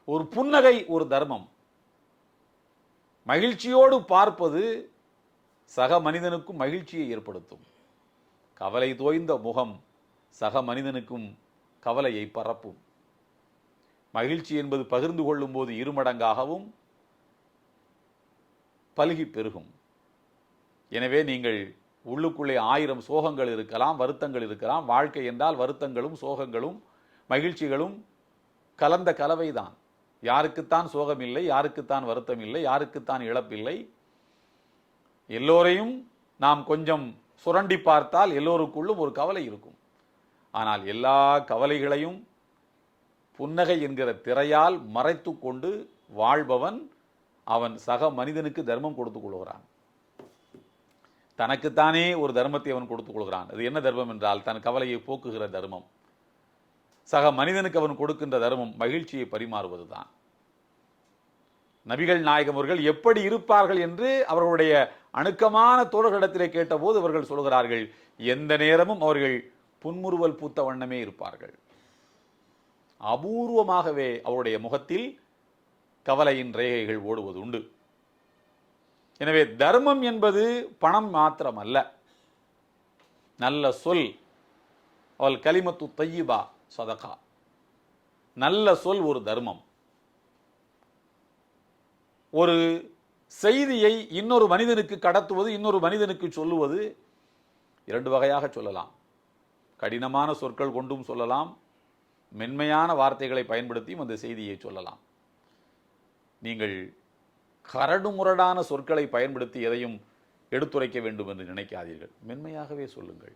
ஒரு புன்னகை ஒரு தர்மம். மகிழ்ச்சியோடு பார்ப்பது சக மனிதனுக்கும் மகிழ்ச்சியை ஏற்படுத்தும். கவலை தோய்ந்த முகம் சக மனிதனுக்கும் கவலையை பரப்பும். மகிழ்ச்சி என்பது பகிர்ந்து கொள்ளும் போது இருமடங்காகவும் பல்கி பெருகும். எனவே நீங்கள் உள்ளுக்குள்ளே 1000 சோகங்கள் இருக்கலாம், வருத்தங்கள் இருக்கலாம். வாழ்க்கை என்றால் வருத்தங்களும் சோகங்களும் மகிழ்ச்சிகளும் கலந்த கலவைதான். யாருக்குத்தான் சோகம் இல்லை, யாருக்குத்தான் வருத்தம் இல்லை, யாருக்குத்தான் இழப்பில்லை? எல்லோரையும் நாம் கொஞ்சம் சுரண்டி பார்த்தால் எல்லோருக்குள்ளும் ஒரு கவலை இருக்கும். ஆனால் எல்லா கவலைகளையும் புன்னகை என்கிற திரையால் மறைத்து கொண்டு வாழ்பவன் அவன் சக மனிதனுக்கு தர்மம் கொடுத்துக் கொள்கிறான். தனக்குத்தானே ஒரு தர்மத்தை அவன் கொடுத்துக் கொள்கிறான். அது என்ன தர்மம் என்றால் தன் கவலையை போக்குகிற தர்மம். சக மனிதனுக்கு அவன் கொடுக்கின்ற தர்மம் மகிழ்ச்சியை பரிமாறுவதுதான். நபிகள் நாயகம் அவர்கள் எப்படி இருப்பார்கள் என்று அவர்களுடைய அணுக்கமான தோழர்களிடத்திலே கேட்டபோது அவர்கள் சொல்கிறார்கள், எந்த நேரமும் அவர்கள் புன்முறுவல் பூத்த வண்ணமே இருப்பார்கள். அபூர்வமாகவே அவருடைய முகத்தில் கவலையின் ரேகைகள் ஓடுவது உண்டு. எனவே தர்மம் என்பது பணம் மாத்திரம் அல்ல. நல்ல சொல், அவள் கலிமத்து தையிபா சதகா. நல்ல சொல் ஒரு தர்மம். ஒரு செய்தியை இன்னொரு மனிதனுக்கு கடத்துவது, இன்னொரு மனிதனுக்கு சொல்லுவது 2 வகையாக சொல்லலாம். கடினமான சொற்கள் கொண்டும் சொல்லலாம், மென்மையான வார்த்தைகளை பயன்படுத்தியும் அந்த செய்தியை சொல்லலாம். நீங்கள் கரடுமுரடான சொற்களை பயன்படுத்தி எதையும் எடுத்துரைக்க வேண்டும் என்று நினைக்காதீர்கள். மென்மையாகவே சொல்லுங்கள்.